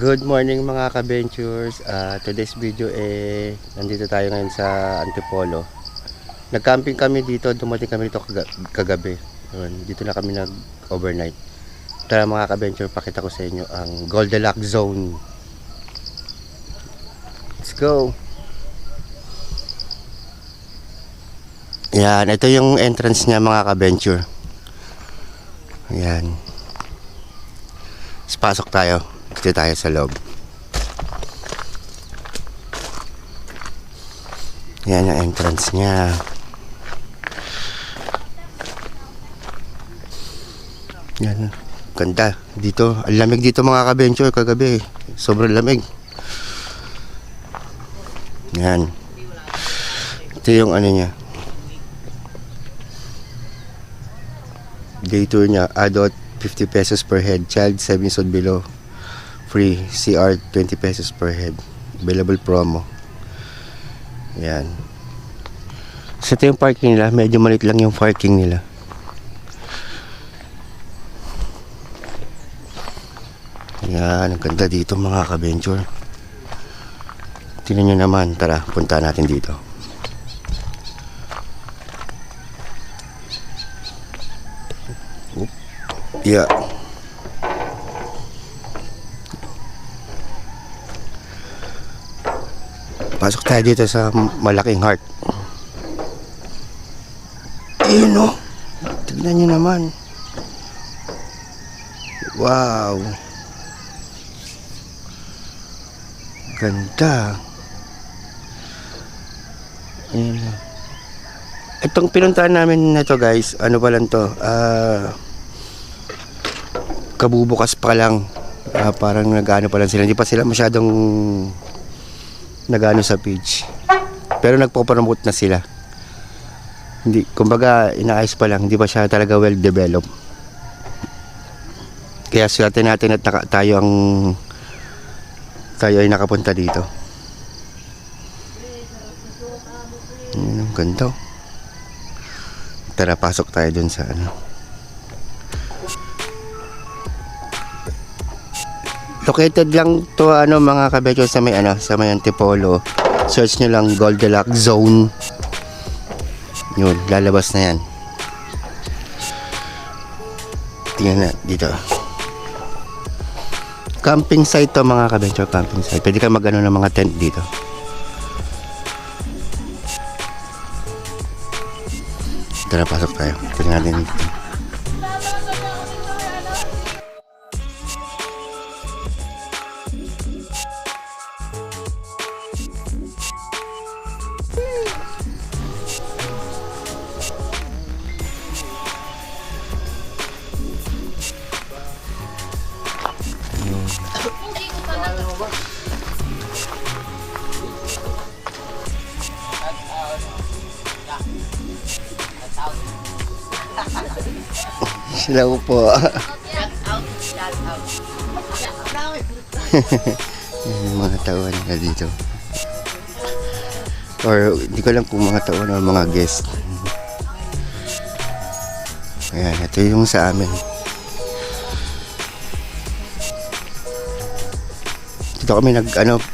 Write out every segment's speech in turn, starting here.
Good morning mga ka-ventures. Today's video nandito tayo ngayon sa Antipolo. Nag-camping kami dito, dumating kami dito kagabi. Yun, dito na kami nag-overnight. Tara mga ka-venture, pakita ko sa inyo ang Goldilocks Zone. Let's go. Yan, ito yung entrance niya mga ka-venture. Yan. Pasok tayo. Dito tayo sa loob. Yan ang entrance niya. Yan. Ganda. Dito. Ang lamig dito mga ka-venture kagabi. Sobrang lamig. Yan. Ito yung ano niya. Day tour niya. Adult 50 pesos per head. Child 7 years old below. Free. CR 20 pesos per head. Available promo. Yan. So ito yung parking nila. Medyo maliit lang yung parking nila. Yan. Ang ganda dito mga ka-venture. Tingnan nyo naman. Tara, punta natin dito. Yeah. Pasok tayo dito sa malaking heart. Ayun o. Tignan nyo naman. Wow. Ganda. Ayun o. Itong pinuntahan namin na to guys, ano pa lang to, kabubukas pa lang. Parang nag-ano pa lang sila. Hindi pa sila masyadong nag-ano sa page. Pero nagpo-promote na sila. Hindi, kumbaga inaayos pa lang. Hindi pa siya talaga well developed. Kaya swerte natin at tayo ay nakapunta dito. Ang ganda. Tara, pasok tayo dun sa ano. Located lang to ano mga kabetyo sa may Antipolo. Search nyo lang Goldilocks Zone. Yun, lalabas na yan. Tingnan na dito. Camping site to mga kabetyo, camping site. Pwede ka mag-ano ng mga tent dito. Tara, pasok tayo. Tingnan natin dito. Sila po. Yung mga tauhan nila dito. Or hindi ko alam kung mga tauhan o mga guest. Ayan, ito yung sa amin. Dito kami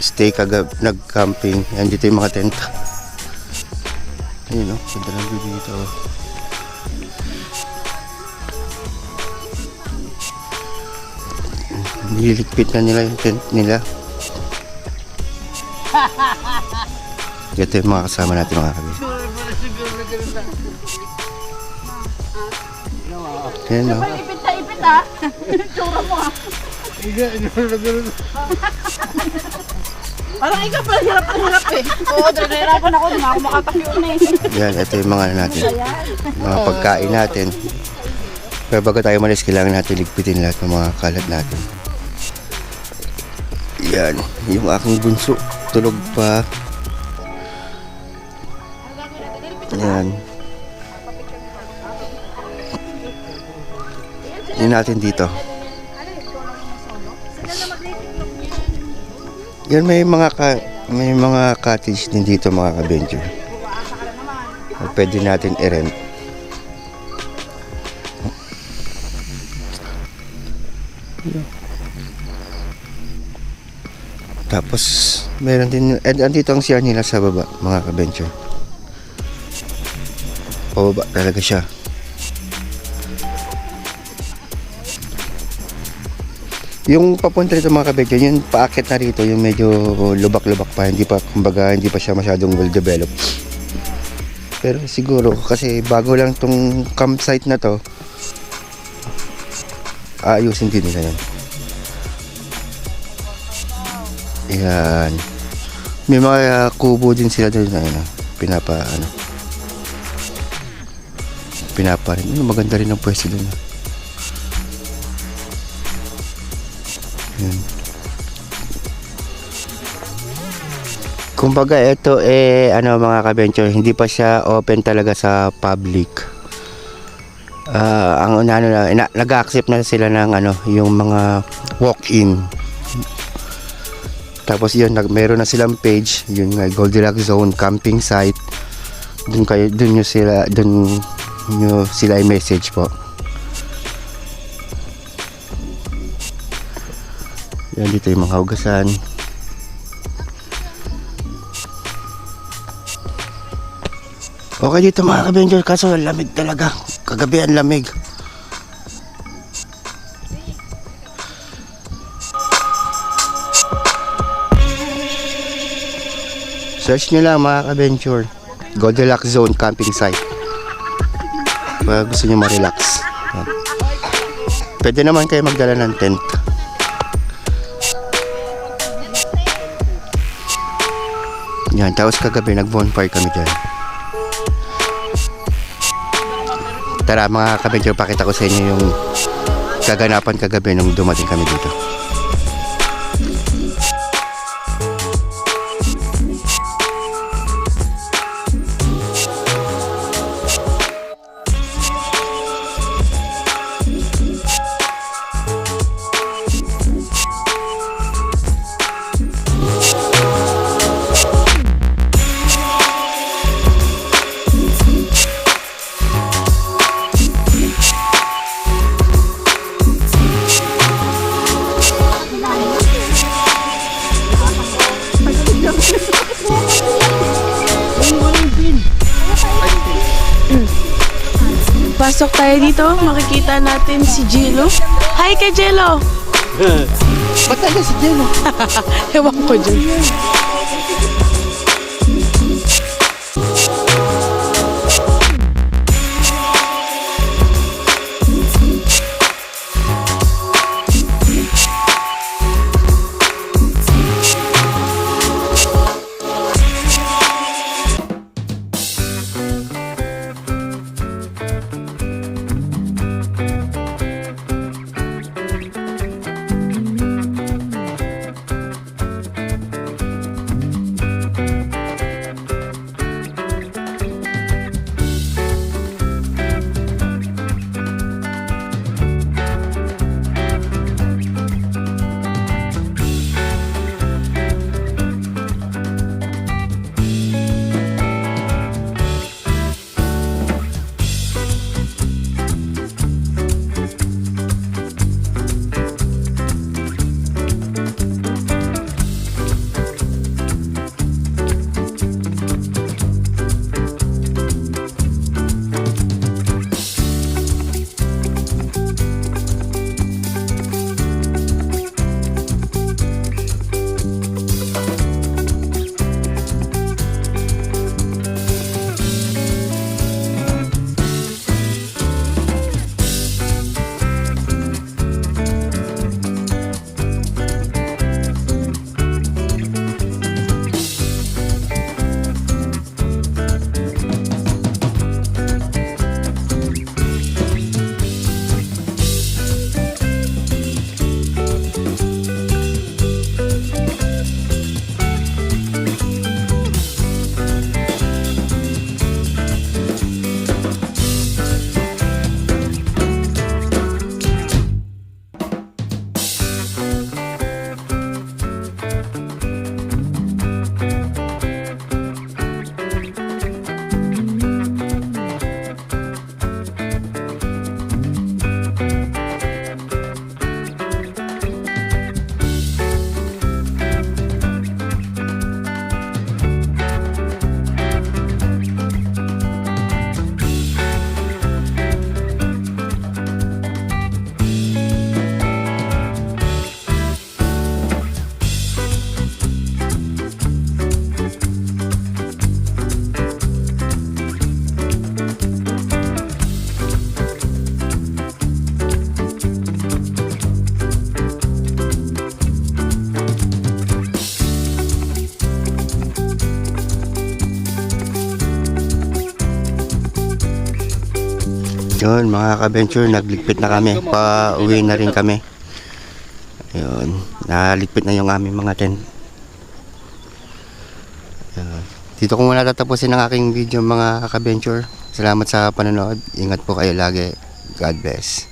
stay nag-camping. Ayan, dito yung mga tent. Ayun o, ganda lang dito. Nililigpit na nila yung tent nila. Ito yung mga kasama natin mga kabin. Yan o. Ipit ha. Tsura mo ha. Parang ikaw pala hirap eh. Oo, nahirapan ako. Di na ako makatakiyon na eh. Yan, ito yung mga natin. Mga pagkain natin. Pero bago tayo malis, kailangan natin ligpitin lahat ng mga kalat natin. Yan, yung aking bunso. Tulog pa. Yan. Yan natin dito. Yan, may mga cottage din dito mga ka-venture. Pwede natin i-rent. Tapos, meron din, andito ang CR nila sa baba, mga ka-venture. Pababa talaga siya. Yung papunta rito mga ka-venture, yung paakit na rito, yung medyo lubak-lubak pa, hindi pa, kumbaga, hindi pa siya masyadong well developed. Pero siguro, kasi bago lang tong campsite na to, aayusin din nila yan. Yan. May mga kubo din sila doon na pinapa rin. Maganda rin ang pwesto doon. Yan. Kumbaga ito mga ka-venture, hindi pa siya open talaga sa public. Nag-accept na sila ng yung mga walk-in. Tapos yun, meron na silang page, yun nga, Goldilocks Zone camping site. Doon nyo sila i-message po. Yan, dito yung mga hugasan. Okay dito mga ka-venture, kaso lamig talaga. Kagabi ang lamig. Search nyo lang mga ka-venture, Goldilocks Zone camping site. Pag gusto nyo ma-relax. Yan. Pwede naman kayo magdala ng tent. Yan, tapos kagabi nag-bonfire kami dyan. Tara mga ka-venture, pakita ko sa inyo yung kaganapan kagabi nung dumating kami dito. Pasok tayo dito, makikita natin si Jello. Hi ka, Jello! Ba't tayo si Jello? Ewan ko dyan. Yun, mga ka-venture, nagligpit na kami. Pa-uwi na rin kami. Yun, naligpit na yung aming mga tent. Yun. Dito ko muna tatapusin ang aking video, mga ka-venture. Salamat sa panonood. Ingat po kayo lagi. God bless.